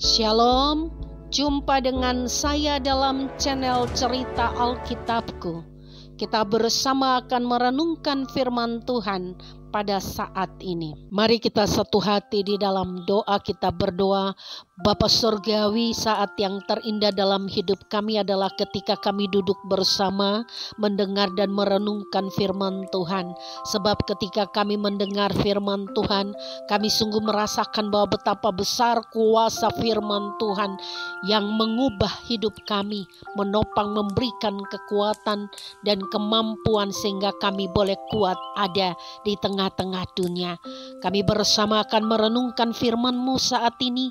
Shalom, jumpa dengan saya dalam channel Cerita Alkitabku. Kita bersama akan merenungkan firman Tuhan pada saat ini. Mari kita satu hati di dalam doa. Kita berdoa. Bapa Surgawi, saat yang terindah dalam hidup kami adalah ketika kami duduk bersama mendengar dan merenungkan firman Tuhan. Sebab ketika kami mendengar firman Tuhan, kami sungguh merasakan bahwa betapa besar kuasa firman Tuhan yang mengubah hidup kami, menopang, memberikan kekuatan dan kemampuan sehingga kami boleh kuat ada di tengah-tengah dunia. Kami bersama akan merenungkan firman-Mu saat ini.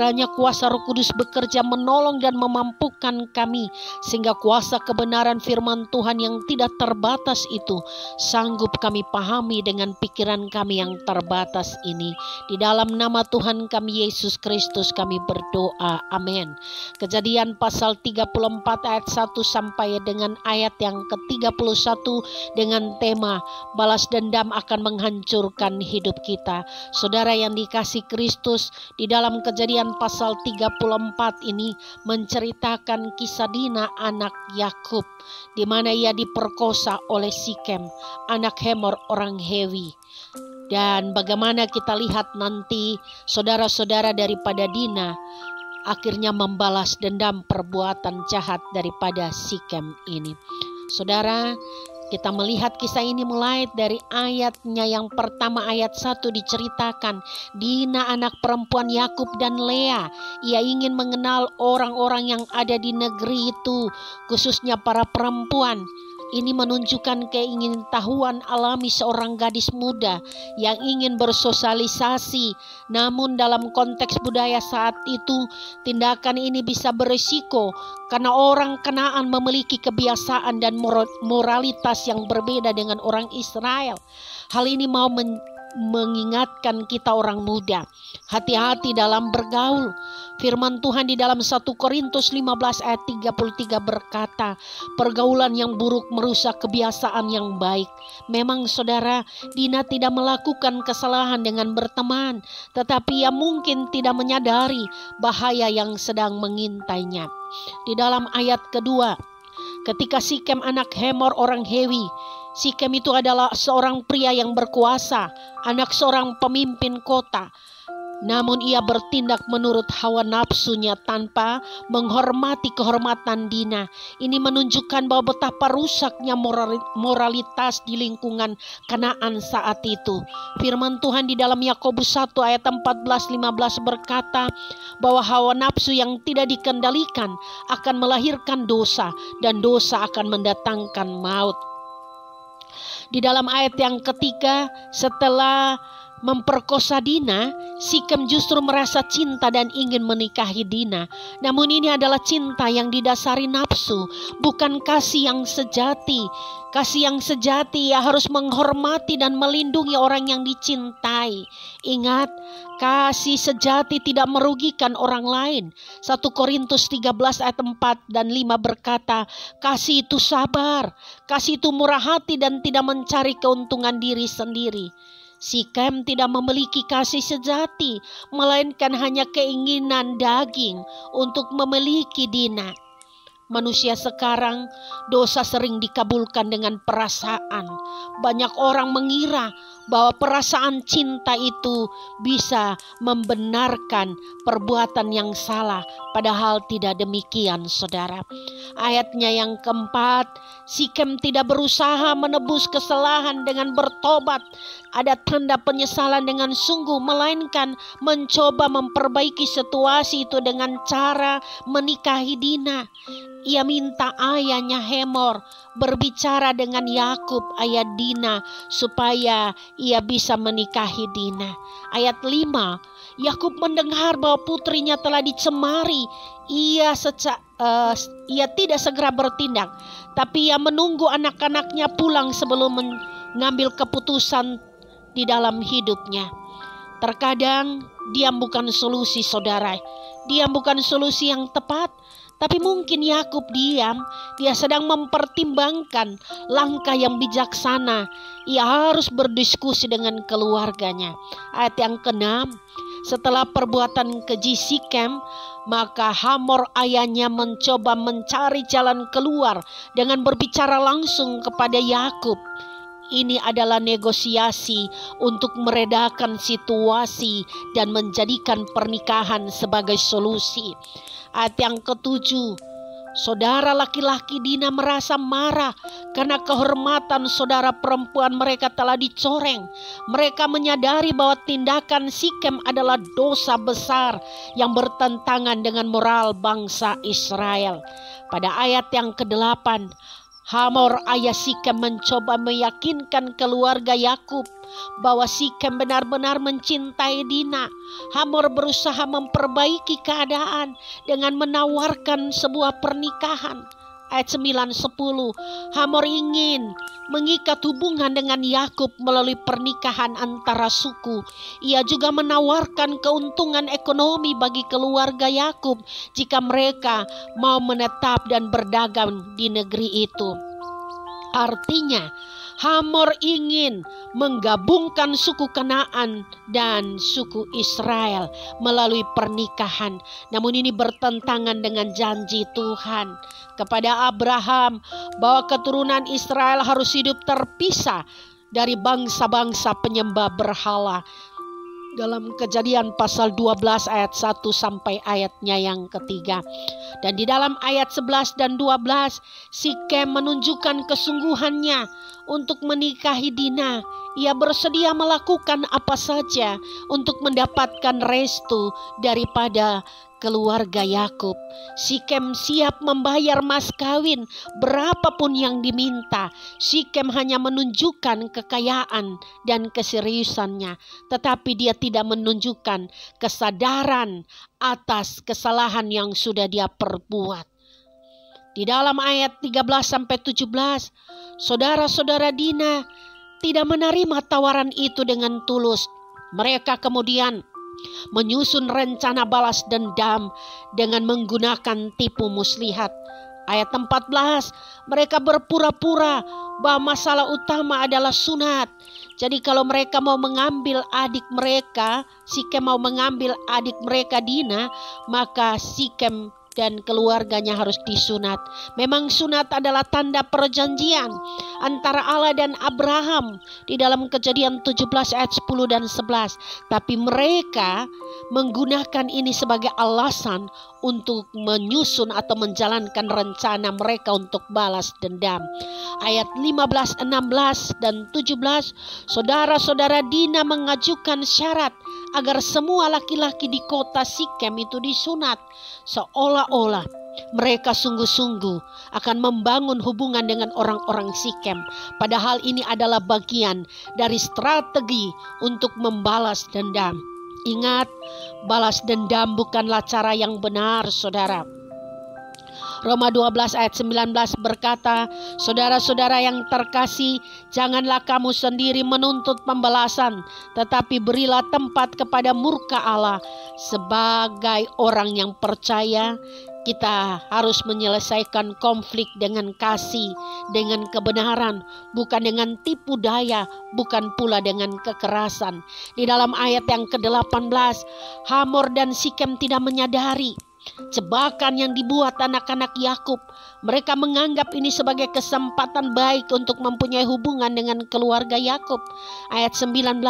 Kiranya kuasa Roh Kudus bekerja menolong dan memampukan kami, sehingga kuasa kebenaran firman Tuhan yang tidak terbatas itu sanggup kami pahami dengan pikiran kami yang terbatas ini. Di dalam nama Tuhan kami Yesus Kristus kami berdoa. Amin. Kejadian pasal 34 ayat 1 sampai dengan ayat yang ke-31 dengan tema balas dendam akan menghancurkan hidup kita. Saudara yang dikasihi Kristus, di dalam Kejadian pasal 34 ini menceritakan kisah Dina anak Yakub, di mana ia diperkosa oleh Sikem, anak Hemor orang Hewi. Dan bagaimana kita lihat nanti saudara-saudara daripada Dina akhirnya membalas dendam perbuatan jahat daripada Sikem ini. Saudara, kita melihat kisah ini mulai dari ayatnya yang pertama, ayat 1 diceritakan Dina anak perempuan Yakub dan Lea. Ia ingin mengenal orang-orang yang ada di negeri itu, khususnya para perempuan. Ini menunjukkan keingintahuan alami seorang gadis muda yang ingin bersosialisasi. Namun dalam konteks budaya saat itu, tindakan ini bisa berisiko karena orang Kanaan memiliki kebiasaan dan moralitas yang berbeda dengan orang Israel. Hal ini mau mengingatkan kita orang muda, hati-hati dalam bergaul. Firman Tuhan di dalam 1 Korintus 15 ayat 33 berkata, pergaulan yang buruk merusak kebiasaan yang baik. Memang saudara, Dina tidak melakukan kesalahan dengan berteman, tetapi ia mungkin tidak menyadari bahaya yang sedang mengintainya. Di dalam ayat kedua, ketika Sikem anak Hemor orang Hewi, Sikem itu adalah seorang pria yang berkuasa, anak seorang pemimpin kota. Namun ia bertindak menurut hawa nafsunya tanpa menghormati kehormatan Dina. Ini menunjukkan bahwa betapa rusaknya moralitas di lingkungan Kanaan saat itu. Firman Tuhan di dalam Yakobus 1 ayat 14-15 berkata bahwa hawa nafsu yang tidak dikendalikan akan melahirkan dosa, dan dosa akan mendatangkan maut. Di dalam ayat yang ketiga, setelah memperkosa Dina, Sikem justru merasa cinta dan ingin menikahi Dina. Namun ini adalah cinta yang didasari nafsu, bukan kasih yang sejati. Kasih yang sejati ia harus menghormati dan melindungi orang yang dicintai. Ingat, kasih sejati tidak merugikan orang lain. 1 Korintus 13 ayat 4 dan 5 berkata, kasih itu sabar, kasih itu murah hati dan tidak mencari keuntungan diri sendiri. Sikem tidak memiliki kasih sejati, melainkan hanya keinginan daging untuk memiliki Dina. Manusia sekarang, dosa sering dikabulkan dengan perasaan. Banyak orang mengira bahwa perasaan cinta itu bisa membenarkan perbuatan yang salah, padahal tidak demikian, saudara. Ayatnya yang keempat, Sikem tidak berusaha menebus kesalahan dengan bertobat, ada tanda penyesalan dengan sungguh, melainkan mencoba memperbaiki situasi itu dengan cara menikahi Dina. Ia minta ayahnya Hemor berbicara dengan Yakub, ayah Dina, supaya ia bisa menikahi Dina. Ayat 5, Yakub mendengar bahwa putrinya telah dicemari. Ia tidak segera bertindak, tapi ia menunggu anak-anaknya pulang sebelum mengambil keputusan di dalam hidupnya. Terkadang diam bukan solusi, saudara. Diam bukan solusi yang tepat. Tapi mungkin Yakub diam, dia sedang mempertimbangkan langkah yang bijaksana. Ia harus berdiskusi dengan keluarganya. Ayat yang ke-6, setelah perbuatan keji Sikem, maka Hamor ayahnya mencoba mencari jalan keluar dengan berbicara langsung kepada Yakub. Ini adalah negosiasi untuk meredakan situasi dan menjadikan pernikahan sebagai solusi. Ayat yang ke-7, saudara laki-laki Dina merasa marah karena kehormatan saudara perempuan mereka telah dicoreng. Mereka menyadari bahwa tindakan Sikem adalah dosa besar yang bertentangan dengan moral bangsa Israel. Pada ayat yang ke-8, Hamor ayah Sikem mencoba meyakinkan keluarga Yakub bahwa Sikem benar-benar mencintai Dina. Hamor berusaha memperbaiki keadaan dengan menawarkan sebuah pernikahan. Ayat 9-10, Hamor ingin mengikat hubungan dengan Yakub melalui pernikahan antara suku. Ia juga menawarkan keuntungan ekonomi bagi keluarga Yakub jika mereka mau menetap dan berdagang di negeri itu. Artinya, Hamor ingin menggabungkan suku Kanaan dan suku Israel melalui pernikahan. Namun ini bertentangan dengan janji Tuhan kepada Abraham bahwa keturunan Israel harus hidup terpisah dari bangsa-bangsa penyembah berhala. Dalam Kejadian pasal 12 ayat 1 sampai ayatnya yang ketiga. Dan di dalam ayat 11 dan 12, Sikem menunjukkan kesungguhannya untuk menikahi Dina. Ia bersedia melakukan apa saja untuk mendapatkan restu daripada keluarga Yakub. Sikem siap membayar mas kawin berapapun yang diminta. Sikem hanya menunjukkan kekayaan dan keseriusannya, tetapi dia tidak menunjukkan kesadaran atas kesalahan yang sudah dia perbuat. Di dalam ayat 13-17, saudara-saudara Dina tidak menerima tawaran itu dengan tulus. Mereka kemudian menyusun rencana balas dendam dengan menggunakan tipu muslihat. Ayat 14, mereka berpura-pura bahwa masalah utama adalah sunat. Jadi kalau mereka mau mengambil adik mereka, Sikem mau mengambil adik mereka Dina, maka Sikem dan keluarganya harus disunat. Memang sunat adalah tanda perjanjian antara Allah dan Abraham di dalam Kejadian 17 ayat 10 dan 11. Tapi mereka menggunakan ini sebagai alasan untuk menyusun atau menjalankan rencana mereka untuk balas dendam. Ayat 15, 16 dan 17, saudara-saudara Dina mengajukan syarat agar semua laki-laki di kota Sikem itu disunat, seolah-olah mereka sungguh-sungguh akan membangun hubungan dengan orang-orang Sikem. Padahal ini adalah bagian dari strategi untuk membalas dendam. Ingat, balas dendam bukanlah cara yang benar, saudara. Roma 12 ayat 19 berkata, saudara-saudara yang terkasih, janganlah kamu sendiri menuntut pembalasan, tetapi berilah tempat kepada murka Allah. Sebagai orang yang percaya, kita harus menyelesaikan konflik dengan kasih, dengan kebenaran, bukan dengan tipu daya, bukan pula dengan kekerasan. Di dalam ayat yang ke-18, Hamor dan Sikem tidak menyadari jebakan yang dibuat anak-anak Yakub. Mereka menganggap ini sebagai kesempatan baik untuk mempunyai hubungan dengan keluarga Yakub. Ayat 19,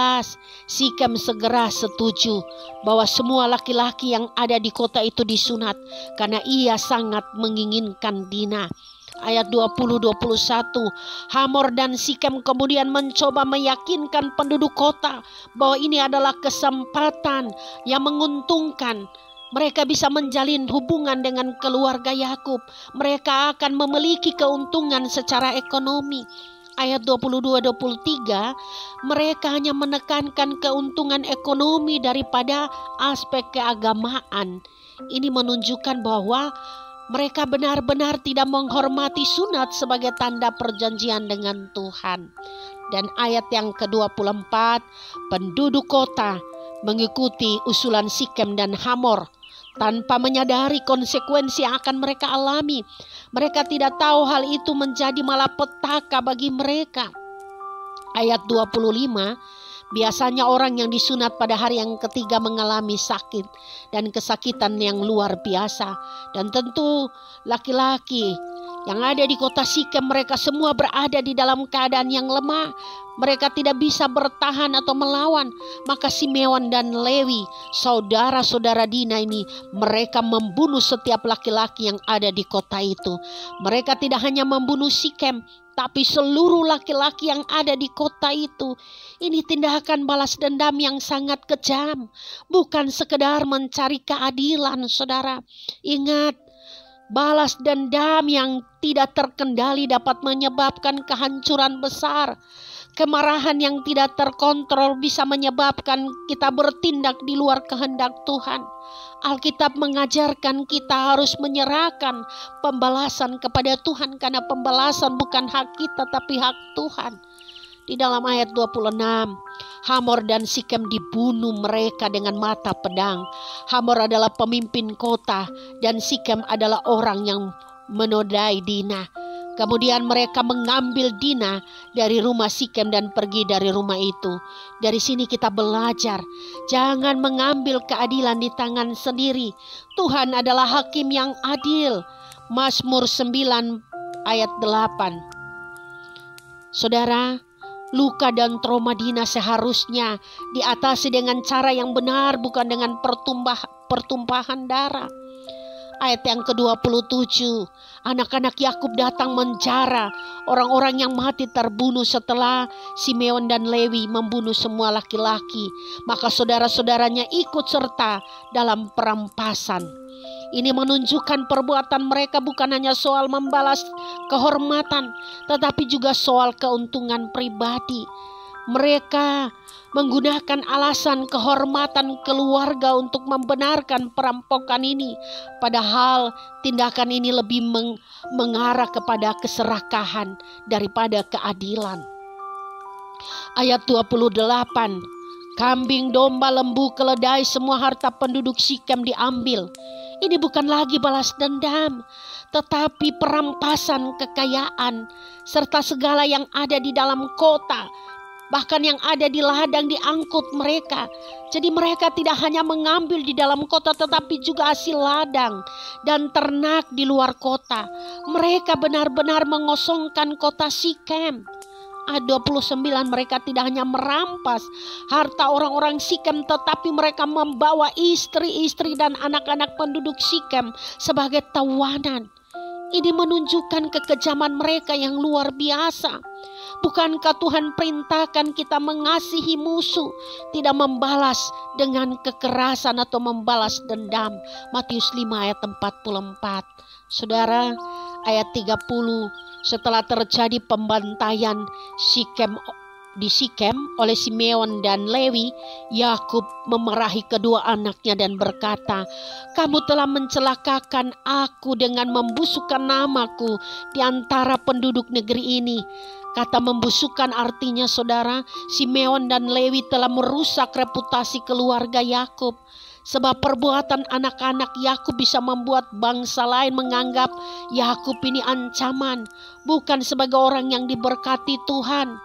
Sikem segera setuju bahwa semua laki-laki yang ada di kota itu disunat karena ia sangat menginginkan Dina. Ayat 20-21, Hamor dan Sikem kemudian mencoba meyakinkan penduduk kota bahwa ini adalah kesempatan yang menguntungkan. Mereka bisa menjalin hubungan dengan keluarga Yakub. Mereka akan memiliki keuntungan secara ekonomi. Ayat 22-23, mereka hanya menekankan keuntungan ekonomi daripada aspek keagamaan. Ini menunjukkan bahwa mereka benar-benar tidak menghormati sunat sebagai tanda perjanjian dengan Tuhan. Dan ayat yang ke-24, penduduk kota mengikuti usulan Sikem dan Hamor. tanpa menyadari konsekuensi yang akan mereka alami. Mereka tidak tahu hal itu menjadi malapetaka bagi mereka. Ayat 25, biasanya orang yang disunat pada hari yang ketiga mengalami sakit dan kesakitan yang luar biasa. Dan tentu laki-laki yang ada di kota Sikem, mereka semua berada di dalam keadaan yang lemah. Mereka tidak bisa bertahan atau melawan. Maka Simeon dan Lewi, saudara-saudara Dina ini, mereka membunuh setiap laki-laki yang ada di kota itu. Mereka tidak hanya membunuh Sikem, tapi seluruh laki-laki yang ada di kota itu. Ini tindakan balas dendam yang sangat kejam. Bukan sekedar mencari keadilan, saudara. Ingat, balas dendam yang tidak terkendali dapat menyebabkan kehancuran besar. Kemarahan yang tidak terkontrol bisa menyebabkan kita bertindak di luar kehendak Tuhan. Alkitab mengajarkan kita harus menyerahkan pembalasan kepada Tuhan, karena pembalasan bukan hak kita tapi hak Tuhan. Di dalam ayat 26, Hamor dan Sikem dibunuh mereka dengan mata pedang. Hamor adalah pemimpin kota dan Sikem adalah orang yang menodai Dina. Kemudian mereka mengambil Dina dari rumah Sikem dan pergi dari rumah itu. Dari sini kita belajar, jangan mengambil keadilan di tangan sendiri. Tuhan adalah hakim yang adil. Mazmur 9 ayat 8. Saudara, luka dan trauma Dina seharusnya diatasi dengan cara yang benar, bukan dengan pertumpahan darah. Ayat yang ke-27, anak-anak Yakub datang menjara orang-orang yang mati terbunuh setelah Simeon dan Lewi membunuh semua laki-laki. Maka saudara-saudaranya ikut serta dalam perampasan. Ini menunjukkan perbuatan mereka bukan hanya soal membalas kehormatan, tetapi juga soal keuntungan pribadi. Mereka menggunakan alasan kehormatan keluarga untuk membenarkan perampokan ini. Padahal tindakan ini lebih mengarah kepada keserakahan daripada keadilan. Ayat 28, kambing, domba, lembu, keledai, semua harta penduduk Sikem diambil. Ini bukan lagi balas dendam, tetapi perampasan kekayaan serta segala yang ada di dalam kota. Bahkan yang ada di ladang diangkut mereka. Jadi mereka tidak hanya mengambil di dalam kota, tetapi juga hasil ladang dan ternak di luar kota. Mereka benar-benar mengosongkan kota Sikem. Ayat 29, mereka tidak hanya merampas harta orang-orang Sikem, tetapi mereka membawa istri-istri dan anak-anak penduduk Sikem sebagai tawanan. Ini menunjukkan kekejaman mereka yang luar biasa. Bukankah Tuhan perintahkan kita mengasihi musuh, tidak membalas dengan kekerasan atau membalas dendam? Matius 5 ayat 44. Saudara, ayat 30, setelah terjadi pembantaian di Sikem oleh Simeon dan Lewi, Yakub memarahi kedua anaknya dan berkata, kamu telah mencelakakan aku dengan membusukkan namaku di antara penduduk negeri ini. Kata membusukkan artinya, saudara, Simeon dan Lewi telah merusak reputasi keluarga Yakub. Sebab perbuatan anak-anak Yakub bisa membuat bangsa lain menganggap Yakub ini ancaman, bukan sebagai orang yang diberkati Tuhan.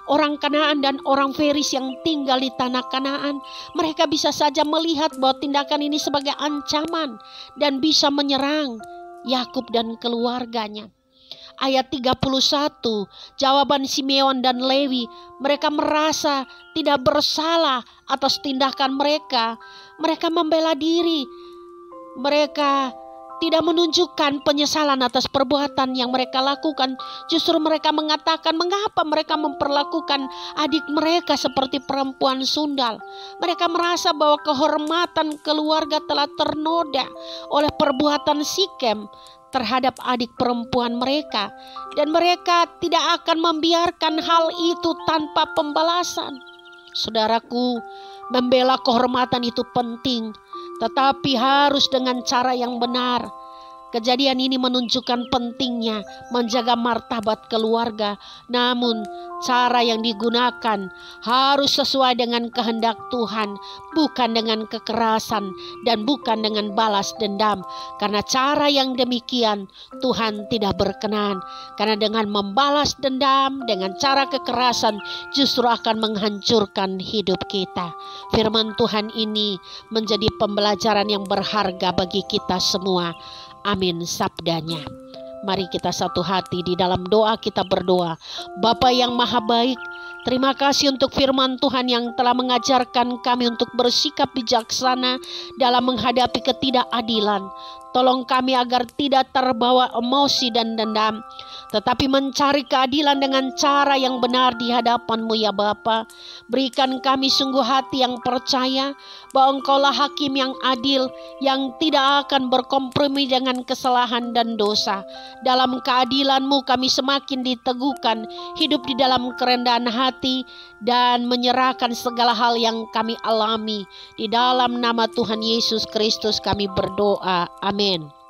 Orang Kanaan dan orang Feris yang tinggal di tanah Kanaan, mereka bisa saja melihat bahwa tindakan ini sebagai ancaman dan bisa menyerang Yakub dan keluarganya. Ayat 31, jawaban Simeon dan Lewi, mereka merasa tidak bersalah atas tindakan mereka. Mereka membela diri. Mereka tidak menunjukkan penyesalan atas perbuatan yang mereka lakukan. Justru mereka mengatakan mengapa mereka memperlakukan adik mereka seperti perempuan sundal. Mereka merasa bahwa kehormatan keluarga telah ternoda oleh perbuatan Sikem terhadap adik perempuan mereka, dan mereka tidak akan membiarkan hal itu tanpa pembalasan. Saudaraku, membela kehormatan itu penting, tetapi harus dengan cara yang benar. Kejadian ini menunjukkan pentingnya menjaga martabat keluarga, namun cara yang digunakan harus sesuai dengan kehendak Tuhan, bukan dengan kekerasan dan bukan dengan balas dendam. Karena cara yang demikian Tuhan tidak berkenan. Karena dengan membalas dendam, dengan cara kekerasan justru akan menghancurkan hidup kita. Firman Tuhan ini menjadi pembelajaran yang berharga bagi kita semua. Amin sabdanya. Mari kita satu hati di dalam doa kita berdoa. Bapa yang maha baik, terima kasih untuk firman Tuhan yang telah mengajarkan kami untuk bersikap bijaksana dalam menghadapi ketidakadilan. Tolong kami agar tidak terbawa emosi dan dendam, tetapi mencari keadilan dengan cara yang benar di hadapan-Mu ya Bapa. Berikan kami sungguh hati yang percaya bahwa Engkaulah hakim yang adil, yang tidak akan berkompromi dengan kesalahan dan dosa. Dalam keadilan-Mu kami semakin diteguhkan, hidup di dalam kerendahan hati, dan menyerahkan segala hal yang kami alami. Di dalam nama Tuhan Yesus Kristus kami berdoa. Amin.